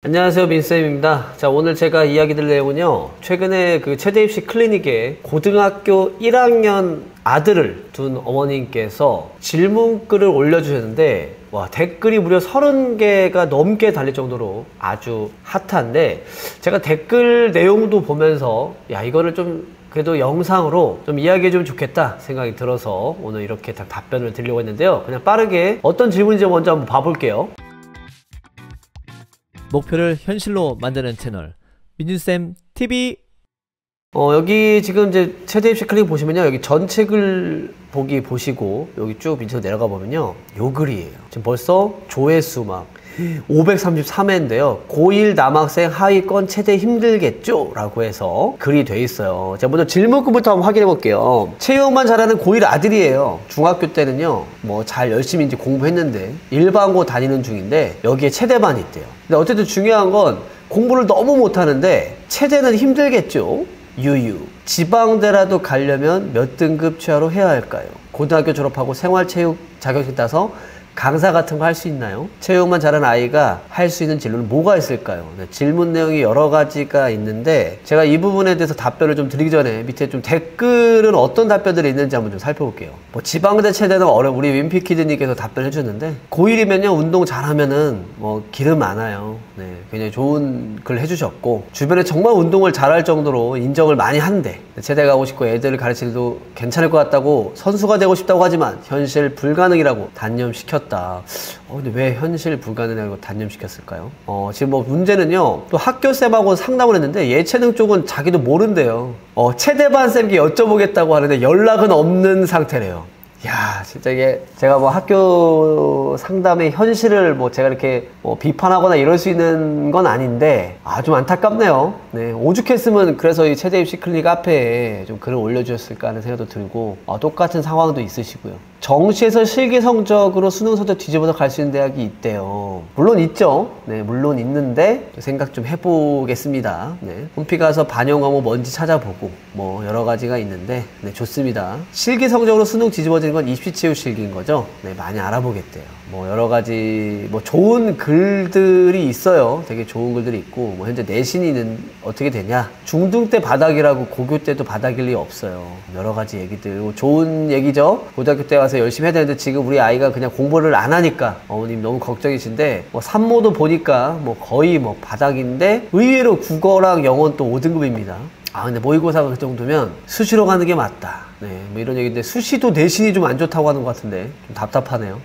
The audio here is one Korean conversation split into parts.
안녕하세요, 민쌤입니다. 자, 오늘 제가 이야기 드릴 내용은요, 최근에 그 체대 입시 클리닉에 고등학교 1학년 아들을 둔 어머님께서 질문글을 올려주셨는데, 와, 댓글이 무려 30개가 넘게 달릴 정도로 아주 핫한데, 제가 댓글 내용도 보면서, 야, 이거를 좀 그래도 영상으로 좀 이야기해주면 좋겠다 생각이 들어서 오늘 이렇게 답변을 드리려고 했는데요. 그냥 빠르게 어떤 질문인지 먼저 한번 봐볼게요. 목표를 현실로 만드는 채널 민준쌤 TV. 여기 지금 이제 체대 입시 클릭 보시면요, 여기 전체 글 보기 보시고 여기 쭉 밑으로 내려가 보면요, 요 글이에요. 지금 벌써 조회수 막 533회인데요 고1 남학생 하위권 체대 힘들겠죠? 라고 해서 글이 돼 있어요. 자, 먼저 질문글부터 한번 확인해 볼게요. 체육만 잘하는 고1 아들이에요. 중학교 때는요, 뭐 잘 열심히 이제 공부했는데 일반고 다니는 중인데 여기에 체대반이 있대요. 근데 어쨌든 중요한 건 공부를 너무 못하는데 체대는 힘들겠죠? 유유. 지방대라도 가려면 몇 등급 최하로 해야 할까요? 고등학교 졸업하고 생활체육 자격증 따서 강사 같은 거 할 수 있나요? 체육만 잘하는 아이가 할 수 있는 진로는 뭐가 있을까요? 네, 질문 내용이 여러 가지가 있는데 제가 이 부분에 대해서 답변을 좀 드리기 전에 밑에 좀 댓글은 어떤 답변들이 있는지 한번 좀 살펴볼게요. 뭐 지방대 체대는 우리 윈피키드님께서 답변해 주셨는데, 고1이면요 운동 잘하면은 뭐 기름 많아요. 네, 굉장히 좋은 글 해주셨고, 주변에 정말 운동을 잘할 정도로 인정을 많이 한대. 체대 가고 싶고 애들을 가르치기도 괜찮을 것 같다고, 선수가 되고 싶다고 하지만 현실 불가능이라고 단념시켰다. 근데 왜 현실 불가능이라고 단념시켰을까요? 지금 뭐 문제는요, 또 학교쌤하고 상담을 했는데 예체능 쪽은 자기도 모른대요. 체대반 쌤께 여쭤보겠다고 하는데 연락은 없는 상태래요. 야, 진짜 이게 제가 뭐 학교 상담의 현실을 뭐 제가 이렇게 비판하거나 이럴 수 있는 건 아닌데, 좀 안타깝네요. 네, 오죽했으면 그래서 이 체대 입시 클리닉 앞에 좀 글을 올려주셨을까 하는 생각도 들고, 똑같은 상황도 있으시고요. 정시에서 실기 성적으로 수능 성적 뒤집어서 갈 수 있는 대학이 있대요. 물론 있죠. 네, 물론 있는데 생각 좀 해보겠습니다. 네, 홈피 가서 반영 과목 뭔지 찾아보고 뭐 여러 가지가 있는데, 네, 좋습니다. 실기 성적으로 수능 뒤집어지는 건 입시체육 실기인 거죠. 네, 많이 알아보겠대요. 뭐 여러 가지 뭐 좋은 글들이 있어요. 되게 좋은 글들이 있고, 뭐 현재 내신이 어떻게 되냐, 중등 때 바닥이라고 고교 때도 바닥일 리 없어요. 여러 가지 얘기들 좋은 얘기죠. 고등학교 때 와서 열심히 해야 되는데 지금 우리 아이가 그냥 공부를 안 하니까 어머님 너무 걱정이신데, 뭐 산모도 보니까 뭐 거의 뭐 바닥인데 의외로 국어랑 영어는 또 5등급입니다. 근데 모의고사가 그 정도면 수시로 가는 게 맞다. 네, 뭐 이런 얘기인데 수시도 내신이 좀 안 좋다고 하는 것 같은데 좀 답답하네요.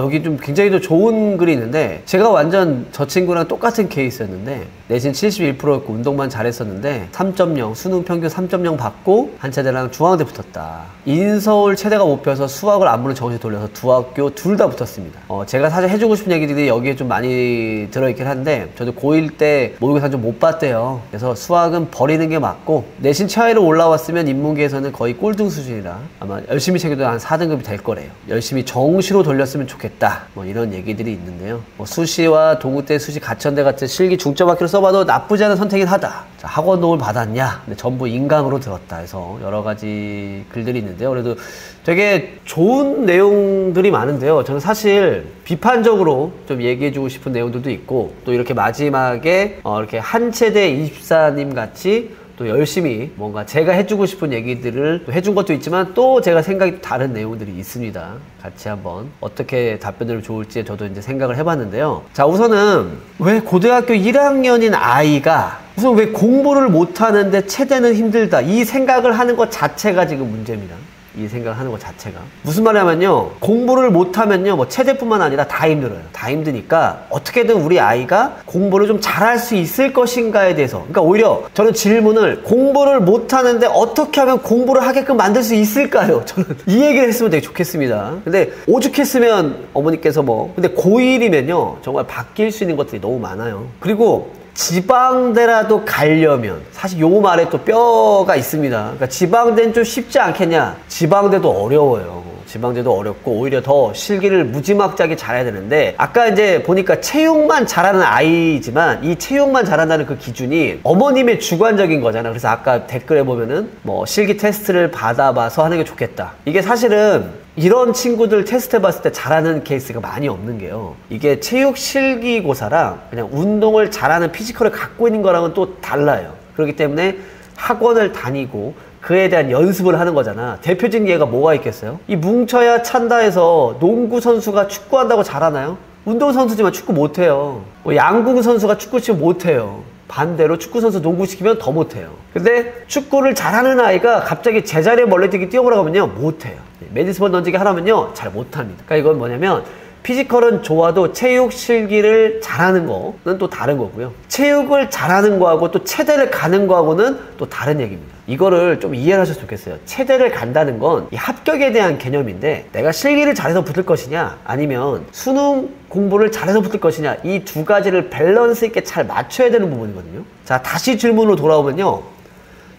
여기 좀 굉장히 더 좋은 글이 있는데, 제가 완전 저 친구랑 똑같은 케이스였는데 내신 71%였고 운동만 잘했었는데 3.0 수능 평균 3.0 받고 한 체대랑 중앙대 붙었다. 인서울 체대가 못 펴서 수학을 안무를 정시 돌려서 두 학교 둘 다 붙었습니다. 제가 사실 해주고 싶은 얘기들이 여기에 좀 많이 들어있긴 한데, 저도 고1 때 모의고사 좀 못 봤대요. 그래서 수학은 버리는 게 맞고, 내신 최하위로 올라왔으면 인문계에서는 거의 꼴등 수준이라 아마 열심히 챙겨도 한 4등급이 될 거래요. 열심히 정시로 돌렸으면 좋겠다, 뭐 이런 얘기들이 있는데요. 뭐 수시와 동국대 수시 가천대 같은 실기 중점학교를 써봐도 나쁘지 않은 선택이긴 하다. 자, 학원 도움을 받았냐? 근데 전부 인강으로 들었다 해서 여러 가지 글들이 있는데요. 그래도 되게 좋은 내용들이 많은데요. 저는 사실 비판적으로 좀 얘기해주고 싶은 내용들도 있고, 또 이렇게 마지막에 이렇게 한체대 24님 같이 또 열심히 뭔가 제가 해주고 싶은 얘기들을 또 해준 것도 있지만, 또 제가 생각이 다른 내용들이 있습니다. 같이 한번 어떻게 답변들을 좋을지 저도 이제 생각을 해봤는데요. 자, 우선은 왜 고등학교 1학년인 아이가 우선 왜 공부를 못하는데 체대는 힘들다, 이 생각을 하는 것 자체가 지금 문제입니다. 이 생각을 하는 것 자체가. 무슨 말이냐면요, 공부를 못하면요, 뭐 체대뿐만 아니라 다 힘들어요. 다 힘드니까 어떻게든 우리 아이가 공부를 좀 잘할 수 있을 것인가에 대해서, 그러니까 오히려 저는 질문을, 공부를 못하는데 어떻게 하면 공부를 하게끔 만들 수 있을까요? 저는 이 얘기를 했으면 되게 좋겠습니다. 근데 오죽했으면 어머니께서 근데 고1이면요 정말 바뀔 수 있는 것들이 너무 많아요. 그리고 지방대라도 가려면, 사실 요 말에 또 뼈가 있습니다. 그러니까 지방대는 좀 쉽지 않겠냐? 지방대도 어려워요. 지방대도 어렵고 오히려 더 실기를 무지막지하게 잘해야 되는데, 아까 이제 보니까 체육만 잘하는 아이지만 이 체육만 잘한다는 그 기준이 어머님의 주관적인 거잖아. 그래서 아까 댓글에 보면은 뭐 실기 테스트를 받아봐서 하는 게 좋겠다. 이게 사실은 이런 친구들 테스트 해봤을 때 잘하는 케이스가 많이 없는 게요. 이게 체육 실기고사랑 그냥 운동을 잘하는 피지컬을 갖고 있는 거랑은 또 달라요. 그렇기 때문에 학원을 다니고 그에 대한 연습을 하는 거잖아. 대표적인 예가 뭐가 있겠어요? 이 뭉쳐야 찬다 해서 농구 선수가 축구한다고 잘하나요? 운동선수지만 축구 못해요. 양궁 선수가 축구 치면 못해요. 반대로 축구 선수 농구 시키면 더 못해요. 근데 축구를 잘하는 아이가 갑자기 제자리에 멀리뛰기 뛰어보라고 하면요, 못해요. 메디스볼 던지기 하라면요, 잘 못합니다. 그러니까 이건 뭐냐면 피지컬은 좋아도 체육 실기를 잘하는 거는 또 다른 거고요. 체육을 잘하는 거하고 또 체대를 가는 거하고는 또 다른 얘기입니다. 이거를 좀 이해를 하셨으면 좋겠어요. 체대를 간다는 건 이 합격에 대한 개념인데, 내가 실기를 잘해서 붙을 것이냐 아니면 수능 공부를 잘해서 붙을 것이냐, 이 두 가지를 밸런스 있게 잘 맞춰야 되는 부분이거든요. 자, 다시 질문으로 돌아오면요,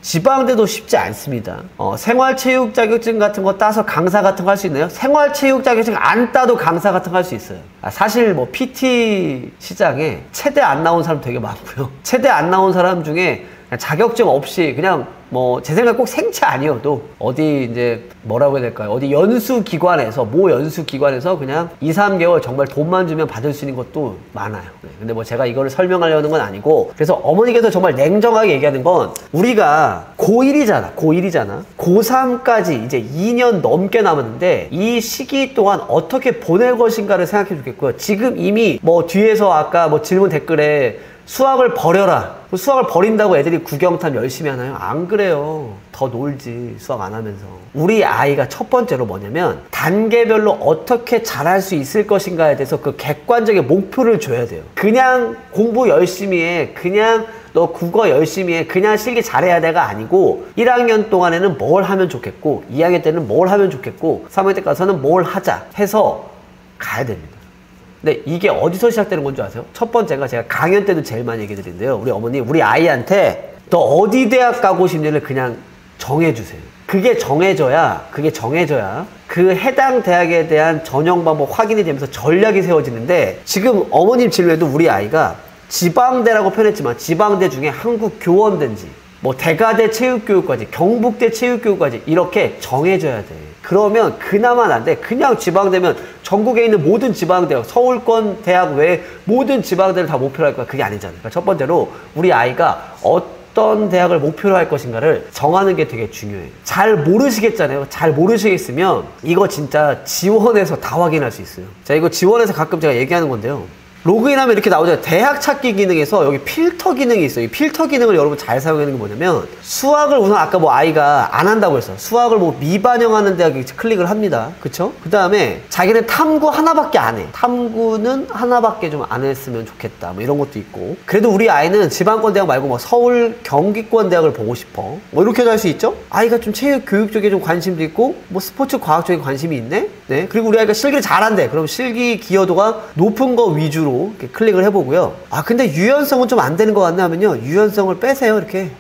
지방대도 쉽지 않습니다. 생활체육 자격증 같은 거 따서 강사 같은 거 할 수 있나요? 생활체육 자격증 안 따도 강사 같은 거 할 수 있어요. 사실 뭐 PT 시장에 체대 안 나온 사람 되게 많고요. 체대 안 나온 사람 중에 자격증 없이 그냥 뭐 제 생각 꼭 생체 아니어도 어디 이제 뭐라고 해야 될까요? 어디 연수기관에서, 모 연수기관에서 그냥 2, 3개월 정말 돈만 주면 받을 수 있는 것도 많아요. 네. 근데 뭐 제가 이거를 설명하려는 건 아니고, 그래서 어머니께서 정말 냉정하게 얘기하는 건, 우리가 고1이잖아. 고3까지 이제 2년 넘게 남았는데 이 시기 동안 어떻게 보낼 것인가를 생각해 주겠고요. 지금 이미 뭐 뒤에서 아까 뭐 질문 댓글에 수학을 버려라, 수학을 버린다고 애들이 구경탐 열심히 하나요? 안 그래요. 더 놀지, 수학 안 하면서. 우리 아이가 첫 번째로 뭐냐면 단계별로 어떻게 잘할 수 있을 것인가에 대해서 그 객관적인 목표를 줘야 돼요. 그냥 공부 열심히 해, 그냥 너 국어 열심히 해, 그냥 실기 잘해야 돼가 아니고 1학년 동안에는 뭘 하면 좋겠고 2학년 때는 뭘 하면 좋겠고 3학년 때 가서는 뭘 하자 해서 가야 됩니다. 근데 이게 어디서 시작되는 건 줄 아세요? 첫 번째가 제가 강연 때도 제일 많이 얘기 드리는데요. 우리 어머니, 우리 아이한테 너 어디 대학 가고 싶냐를 그냥 정해주세요. 그게 정해져야 그 해당 대학에 대한 전형 방법 확인이 되면서 전략이 세워지는데, 지금 어머님 질문에도 우리 아이가 지방대라고 표현했지만 지방대 중에 한국교원대인지 뭐 대가대 체육교육과지, 경북대 체육교육과지 이렇게 정해져야 돼. 그러면 그나마 난데, 그냥 지방대면 전국에 있는 모든 지방대학, 서울권 대학 외에 모든 지방대를 다 목표로 할 거야. 그게 아니잖아요. 그러니까 첫 번째로 우리 아이가 어떤 대학을 목표로 할 것인가를 정하는 게 되게 중요해요. 잘 모르시겠잖아요. 잘 모르시겠으면 이거 진짜 지원해서 다 확인할 수 있어요. 자, 이거 지원해서 가끔 제가 얘기하는 건데요. 로그인하면 이렇게 나오잖아요. 대학 찾기 기능에서 여기 필터 기능이 있어요. 이 필터 기능을 여러분 잘 사용하는 게 뭐냐면, 수학을 우선 아까 뭐 아이가 안 한다고 했어. 수학을 뭐 미반영하는 대학에 클릭을 합니다. 그쵸? 그 다음에 자기는 탐구 하나밖에 안 해. 탐구는 하나밖에 좀 안 했으면 좋겠다. 뭐 이런 것도 있고. 그래도 우리 아이는 지방권 대학 말고 뭐 서울 경기권 대학을 보고 싶어. 뭐 이렇게도 할 수 있죠? 아이가 좀 체육 교육 쪽에 좀 관심도 있고 뭐 스포츠 과학 쪽에 관심이 있네? 네. 그리고 우리 아이가 실기를 잘한대. 그럼 실기 기여도가 높은 거 위주로 이렇게 클릭을 해보고요. 아, 근데 유연성은 좀 안 되는 것 같네 하면요, 유연성을 빼세요. 이렇게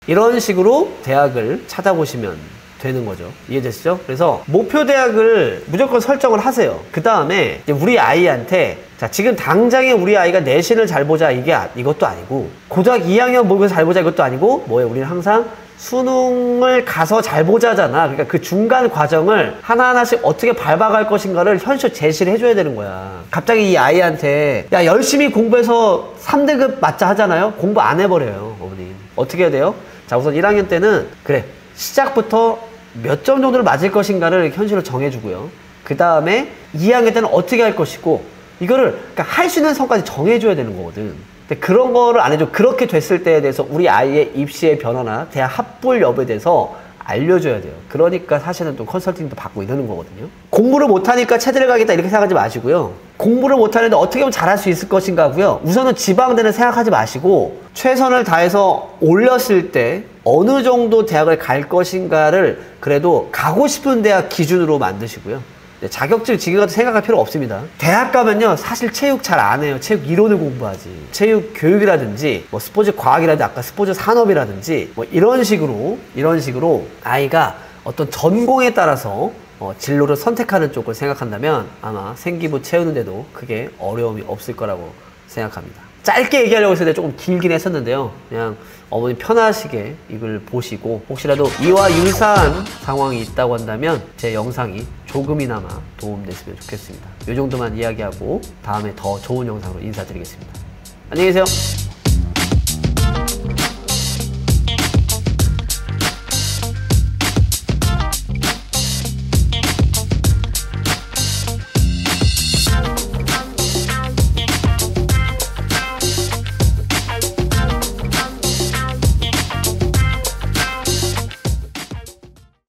이런 식으로 대학을 찾아보시면 되는 거죠. 이해되시죠? 그래서 목표 대학을 무조건 설정을 하세요. 그 다음에 우리 아이한테, 자, 지금 당장에 우리 아이가 내신을 잘 보자 이것도 아니고, 고등학교 2학년 모의고사 잘 보자 이것도 아니고, 뭐예요? 우리는 항상 수능을 가서 잘 보자잖아. 그러니까 그 중간 과정을 하나하나씩 어떻게 밟아갈 것인가를 현실 제시를 해줘야 되는 거야. 갑자기 이 아이한테 야, 열심히 공부해서 3등급 맞자 하잖아요. 공부 안 해버려요, 어머님. 어떻게 해야 돼요? 자, 우선 1학년 때는 그래, 시작부터 몇 점 정도를 맞을 것인가를 현실로 정해주고요. 그 다음에 2학년 때는 어떻게 할 것이고, 이거를 그러니까 할 수 있는 선까지 정해줘야 되는 거거든. 근데 그런 거를 안 해줘. 그렇게 됐을 때에 대해서 우리 아이의 입시의 변화나 대학 합불 여부에 대해서 알려줘야 돼요. 그러니까 사실은 또 컨설팅도 받고 이러는 거거든요. 공부를 못하니까 체대를 가겠다 이렇게 생각하지 마시고요. 공부를 못하는데 어떻게 하면 잘할 수 있을 것인가 하고요. 우선은 지방대는 생각하지 마시고 최선을 다해서 올렸을 때 어느 정도 대학을 갈 것인가를 그래도 가고 싶은 대학 기준으로 만드시고요. 자격증 지금 같은 생각할 필요 없습니다. 대학 가면요, 사실 체육 잘 안 해요. 체육 이론을 공부하지. 체육 교육이라든지 뭐 스포츠 과학이라든지 아까 스포츠 산업이라든지 뭐 이런 식으로 아이가 어떤 전공에 따라서 진로를 선택하는 쪽을 생각한다면 아마 생기부 채우는데도 크게 어려움이 없을 거라고 생각합니다. 짧게 얘기하려고 했는데 조금 길긴 했었는데요. 그냥 어머니 편하시게 이걸 보시고 혹시라도 이와 유사한 상황이 있다고 한다면 제 영상이 조금이나마 도움됐으면 좋겠습니다. 이 정도만 이야기하고 다음에 더 좋은 영상으로 인사드리겠습니다. 안녕히 계세요.